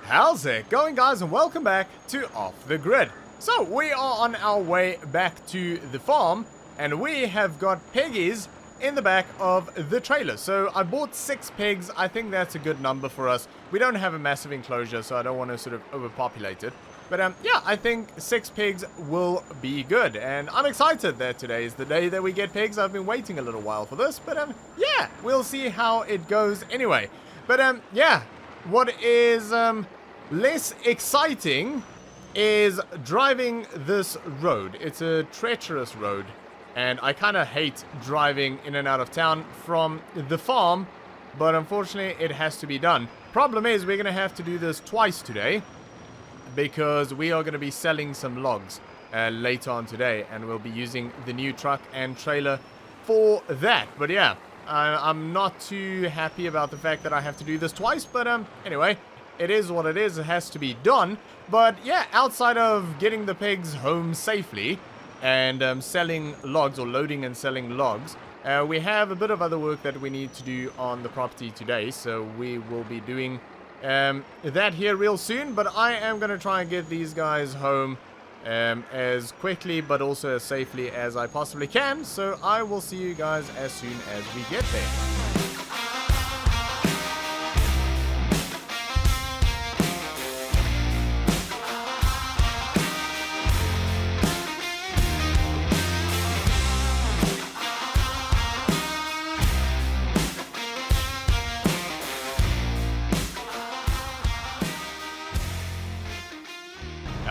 How's it going, guys, and welcome back to Off the Grid. So we are on our way back to the farm, and we have got piggies in the back of the trailer. So I bought 6 pigs. I think that's a good number for us. We don't have a massive enclosure, so I don't want to sort of overpopulate it. But yeah, I think 6 pigs will be good, and I'm excited that today is the day that we get pigs. I've been waiting a little while for this, but yeah, we'll see how it goes anyway. But yeah, what is less exciting is driving this road. It's a treacherous road, and I kind of hate driving in and out of town from the farm, but unfortunately it has to be done. Problem is, we're going to have to do this twice today, because we are going to be selling some logs later on today, and we'll be using the new truck and trailer for that. But yeah, I'm not too happy about the fact that I have to do this twice, but anyway, it is what it is. It has to be done. But yeah, outside of getting the pigs home safely and selling logs, or loading and selling logs, we have a bit of other work that we need to do on the property today, so we will be doing that here real soon. But I am going to try and get these guys home as quickly but also as safely as I possibly can, so I will see you guys as soon as we get there.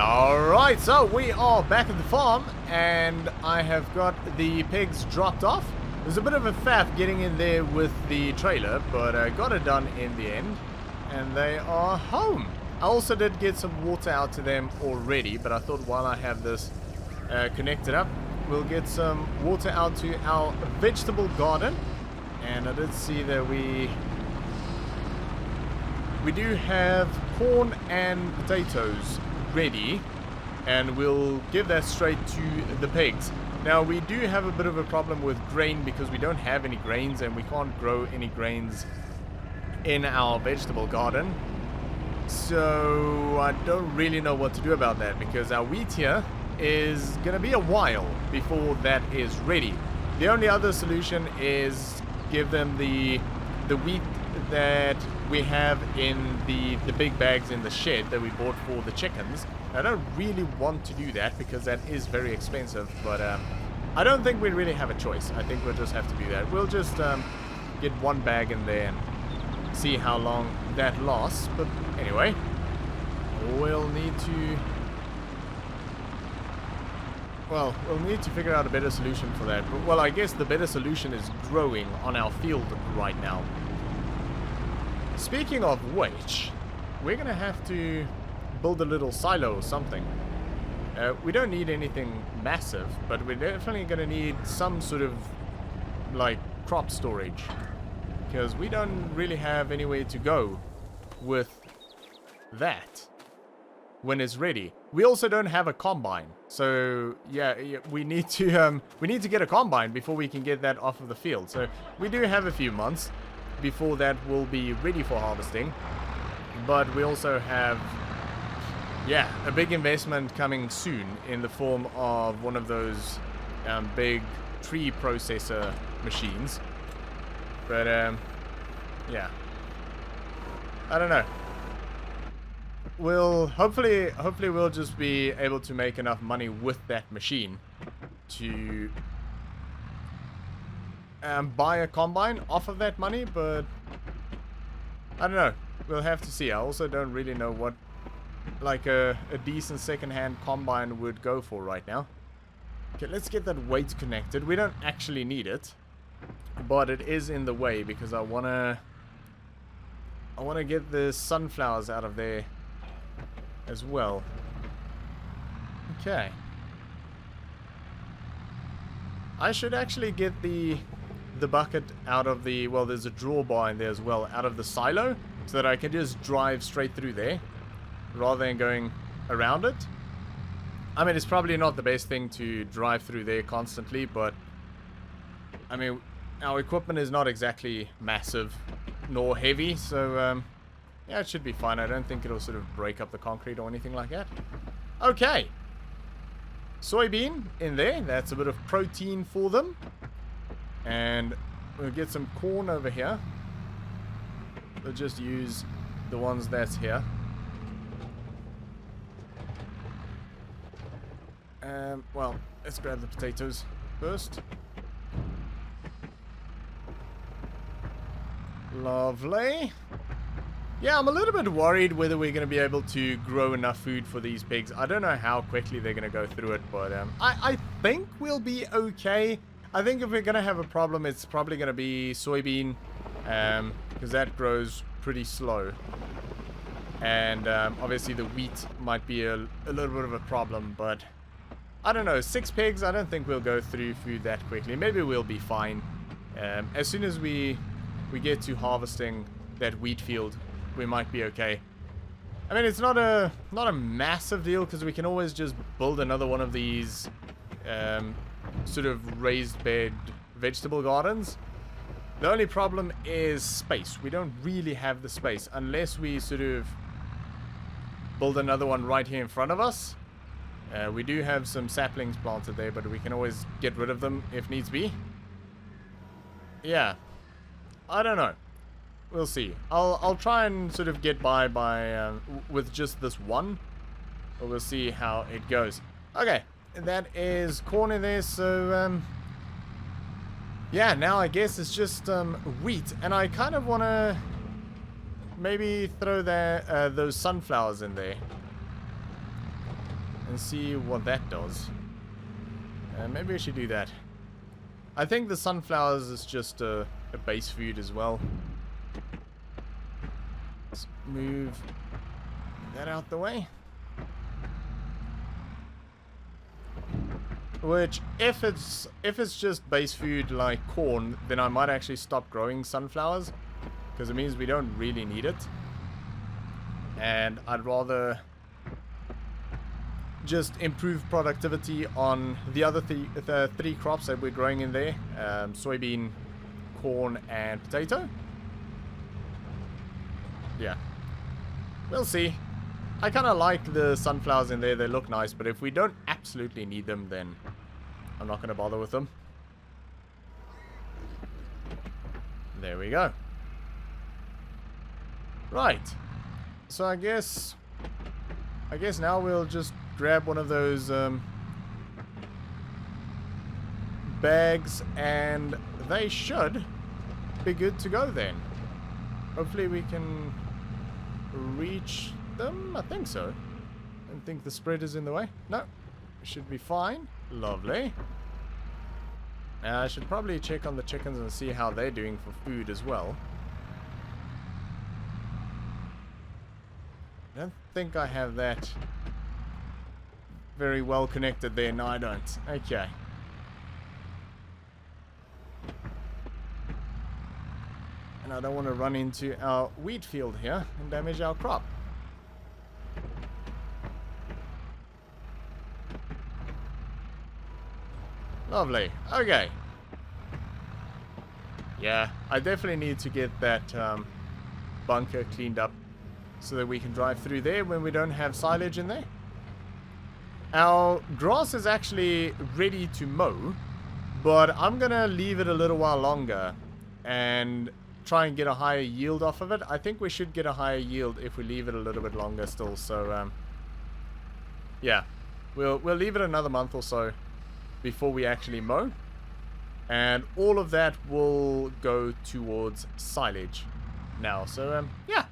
Alright, so we are back at the farm, and I have got the pigs dropped off. There's a bit of a faff getting in there with the trailer, but I got it done in the end, and they are home. I also did get some water out to them already, but I thought while I have this connected up, we'll get some water out to our vegetable garden. And I did see that we do have corn and potatoes ready, and we'll give that straight to the pigs. Now, we do have a bit of a problem with grain because we don't have any grains, and we can't grow any grains in our vegetable garden. So I don't really know what to do about that, because our wheat here is gonna be a while before that is ready. The only other solution is give them the wheat that we have in the big bags in the shed that we bought for the chickens. I don't really want to do that because that is very expensive, but I don't think we really have a choice. I think we'll just have to do that. We'll just get one bag in there and see how long that lasts. But anyway, we'll need to figure out a better solution for that. But, well, I guess the better solution is growing on our field right now. Speaking of which, we're going to have to build a little silo or something. We don't need anything massive, but we're definitely going to need some sort of, like, crop storage, because we don't really have anywhere to go with that when it's ready. We also don't have a combine, so yeah, we need to get a combine before we can get that off of the field. So we do have a few months before that will be ready for harvesting, but we also have, yeah, a big investment coming soon in the form of one of those big tree processor machines. But yeah, I don't know. We'll hopefully we'll just be able to make enough money with that machine to buy a combine off of that money, but I don't know. We'll have to see. I also don't really know what, like, a decent second-hand combine would go for right now. Okay, let's get that weight connected. We don't actually need it, but it is in the way because I wanna get the sunflowers out of there as well. Okay. I should actually get the bucket out of the, well, there's a drawbar in there as well, out of the silo, so that I can just drive straight through there rather than going around it. I mean, it's probably not the best thing to drive through there constantly, but I mean, our equipment is not exactly massive nor heavy, so Yeah, it should be fine. I don't think it'll sort of break up the concrete or anything like that. Okay. Soybean in there. That's a bit of protein for them. And we'll get some corn over here. We'll just use the ones that's here. Well, let's grab the potatoes first. Lovely. Yeah, I'm a little bit worried whether we're going to be able to grow enough food for these pigs. I don't know how quickly they're going to go through it, but I think we'll be okay. I think if we're going to have a problem, it's probably going to be soybean, because that grows pretty slow. And obviously the wheat might be a little bit of a problem, but I don't know. 6 pigs, I don't think we'll go through food that quickly. Maybe we'll be fine. As soon as we get to harvesting that wheat field, we might be okay. I mean, it's not a massive deal because we can always just build another one of these sort of raised bed vegetable gardens. The only problem is space. We don't really have the space unless we sort of build another one right here in front of us. We do have some saplings planted there, but we can always get rid of them if needs be. Yeah, I don't know. We'll see. I'll try and sort of get by with just this one, but we'll see how it goes. Okay, that is corn in there. So yeah, now I guess it's just wheat, and I kind of want to maybe throw those sunflowers in there and see what that does. Maybe I should do that. I think the sunflowers is just a base food as well. Let's move that out the way. Which, if it's just base food like corn, then I might actually stop growing sunflowers, because it means we don't really need it. And I'd rather just improve productivity on the other three crops that we're growing in there. Soybean, corn, and potato. Yeah. We'll see. I kind of like the sunflowers in there. They look nice, but if we don't absolutely need them, then I'm not going to bother with them. There we go. Right. So I guess now we'll just grab one of those bags, and they should be good to go then. Hopefully we can reach them. I think so. I don't think the spread is in the way. No, should be fine. Lovely. I should probably check on the chickens and see how they're doing for food as well. I don't think I have that very well connected there. No, I don't. Okay. And I don't want to run into our wheat field here and damage our crop. Lovely. Okay. Yeah, I definitely need to get that bunker cleaned up so that we can drive through there when we don't have silage in there. Our grass is actually ready to mow, but I'm going to leave it a little while longer and try and get a higher yield off of it. I think we should get a higher yield if we leave it a little bit longer still. So, yeah, we'll leave it another month or so before we actually mow. And all of that will go towards silage now. So, yeah.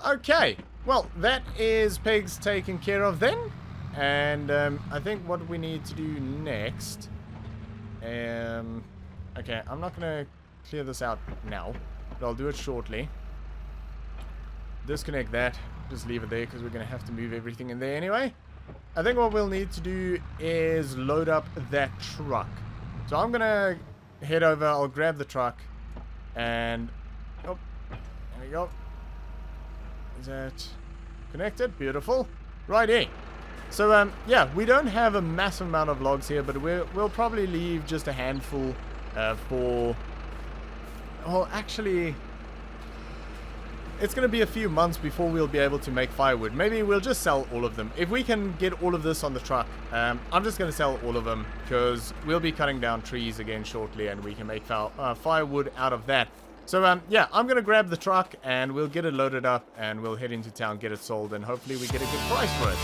Okay. Well, that is pigs taken care of then. And I think what we need to do next... okay, I'm not going to clear this out now, but I'll do it shortly. Disconnect that. Just leave it there because we're going to have to move everything in there anyway. I think what we'll need to do is load up that truck. So I'm going to head over. I'll grab the truck. And... oh, there we go. Is that connected? Beautiful. Righty. So, yeah, we don't have a massive amount of logs here, but we'll probably leave just a handful for... well, actually, it's going to be a few months before we'll be able to make firewood. Maybe we'll just sell all of them. If we can get all of this on the truck, I'm just going to sell all of them because we'll be cutting down trees again shortly and we can make firewood out of that. So, yeah, I'm going to grab the truck and we'll get it loaded up and we'll head into town, get it sold, and hopefully we get a good price for it.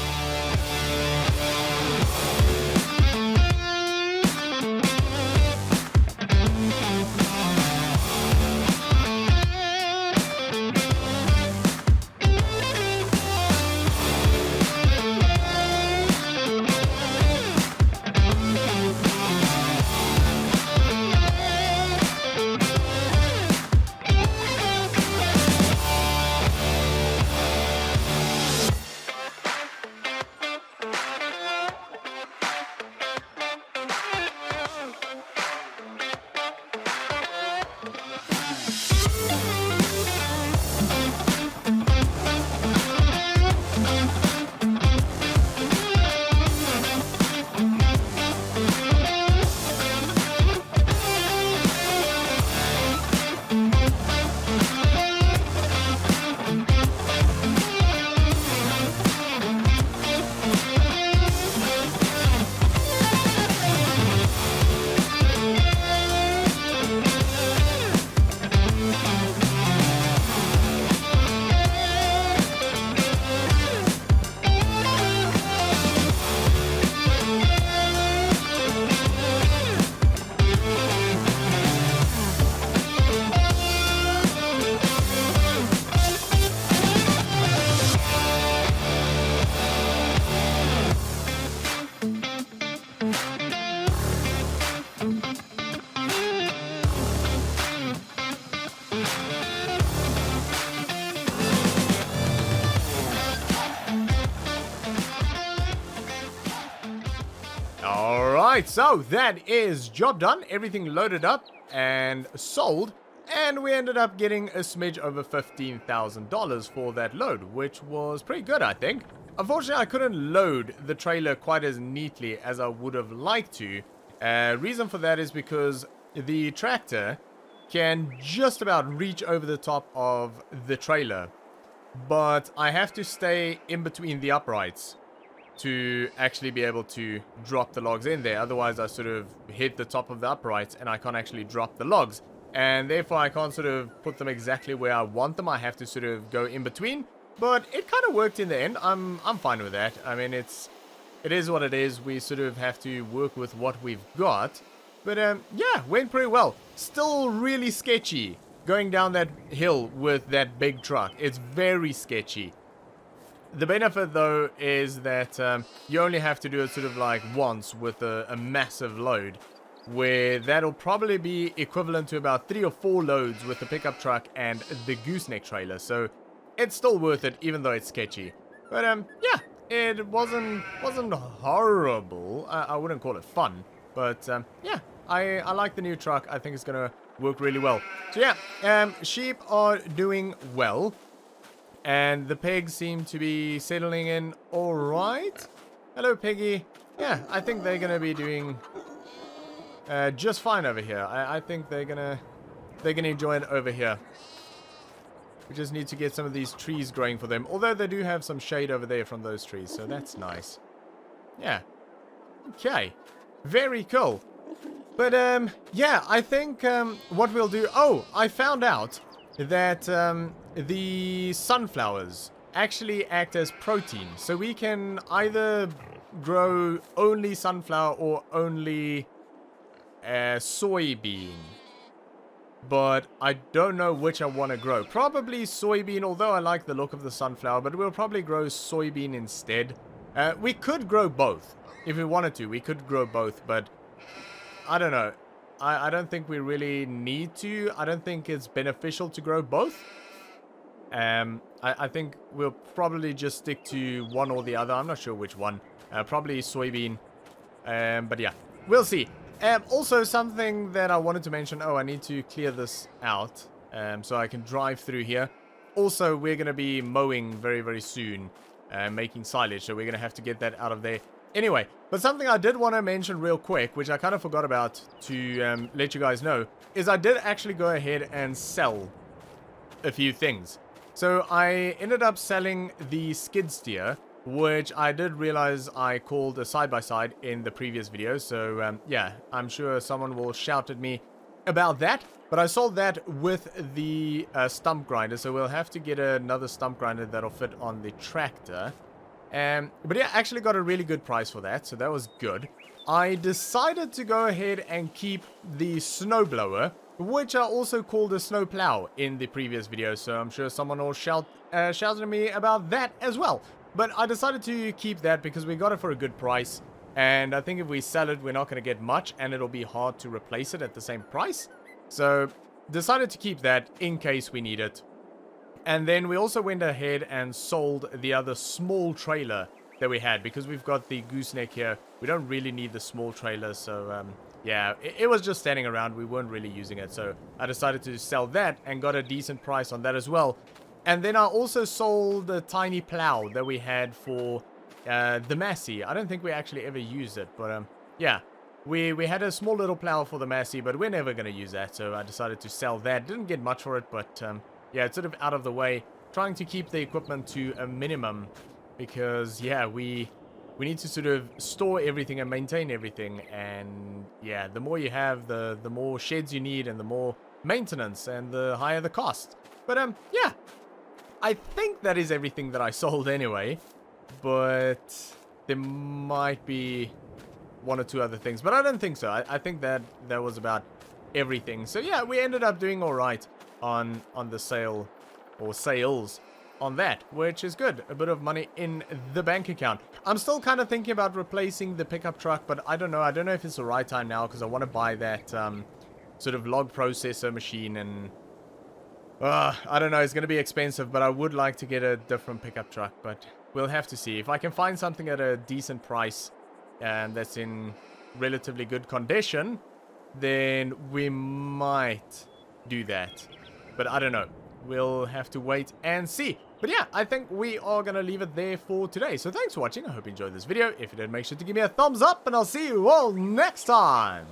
Alright, so that is job done. Everything loaded up and sold. And we ended up getting a smidge over $15,000 for that load, which was pretty good, I think. Unfortunately, I couldn't load the trailer quite as neatly as I would have liked to. Reason for that is because the tractor can just about reach over the top of the trailer. But I have to stay in between the uprights to actually be able to drop the logs in there. Otherwise, I sort of hit the top of the uprights and I can't actually drop the logs. And therefore, I can't sort of put them exactly where I want them. I have to sort of go in between. But it kind of worked in the end. I'm fine with that. I mean, it is what it is. We sort of have to work with what we've got. But yeah, went pretty well. Still really sketchy going down that hill with that big truck. It's very sketchy. The benefit, though, is that you only have to do it sort of like once with a massive load, where that'll probably be equivalent to about 3 or 4 loads with the pickup truck and the gooseneck trailer. So it's still worth it, even though it's sketchy. But yeah, it wasn't horrible. I wouldn't call it fun, but yeah, I like the new truck. I think it's gonna work really well. So yeah, sheep are doing well. And the pigs seem to be settling in alright. Hello, Piggy. Yeah, I think they're going to be doing just fine over here. I think they're gonna enjoy it over here. We just need to get some of these trees growing for them. Although they do have some shade over there from those trees, so that's nice. Yeah. Okay. Very cool. But, yeah, I think what we'll do... Oh, I found out that the sunflowers actually act as protein. So we can either grow only sunflower or only soybean. But I don't know which I want to grow. Probably soybean, although I like the look of the sunflower. But we'll probably grow soybean instead. We could grow both. If we wanted to, we could grow both. But I don't know. I don't think we really need to. I don't think it's beneficial to grow both. I think we'll probably just stick to one or the other. I'm not sure which one. Probably soybean. But yeah, we'll see. Also, something that I wanted to mention. Oh, I need to clear this out so I can drive through here. Also, we're going to be mowing very, very soon. Making silage, so we're going to have to get that out of there. Anyway, but something I did want to mention real quick, which I kind of forgot about to let you guys know, is I did actually go ahead and sell a few things. So I ended up selling the skid steer, which I did realize I called a side-by-side in the previous video. So yeah, I'm sure someone will shout at me about that. But I sold that with the stump grinder, so we'll have to get another stump grinder that'll fit on the tractor. But yeah, actually got a really good price for that, so that was good. I decided to go ahead and keep the snowblower, which I also called a snowplow in the previous video, so I'm sure someone will shout at me about that as well. But I decided to keep that because we got it for a good price, and I think if we sell it, we're not going to get much, and it'll be hard to replace it at the same price. So decided to keep that in case we need it. And then we also went ahead and sold the other small trailer that we had, because we've got the gooseneck here. We don't really need the small trailer, so yeah, it was just standing around. We weren't really using it, so I decided to sell that and got a decent price on that as well. And then I also sold the tiny plow that we had for the Massey. I don't think we actually ever used it, but yeah. We had a small little plow for the Massey, but we're never going to use that, so I decided to sell that. Didn't get much for it, but yeah, it's sort of out of the way. Trying to keep the equipment to a minimum, because yeah, we need to sort of store everything and maintain everything, and yeah, the more you have, the more sheds you need, and the more maintenance, and the higher the cost. But yeah, I think that is everything that I sold anyway, but there might be one or two other things, but I don't think so. I think that was about everything. So yeah, we ended up doing all right on the sale, or sales on that, which is good. A bit of money in the bank account. I'm still kind of thinking about replacing the pickup truck, but I don't know if it's the right time now, because I want to buy that sort of log processor machine, and I don't know, it's going to be expensive, but I would like to get a different pickup truck, but we'll have to see. If I can find something at a decent price and that's in relatively good condition, then we might do that. But I don't know. We'll have to wait and see. But yeah, I think we are going to leave it there for today. So thanks for watching. I hope you enjoyed this video. If you did, make sure to give me a thumbs up, and I'll see you all next time.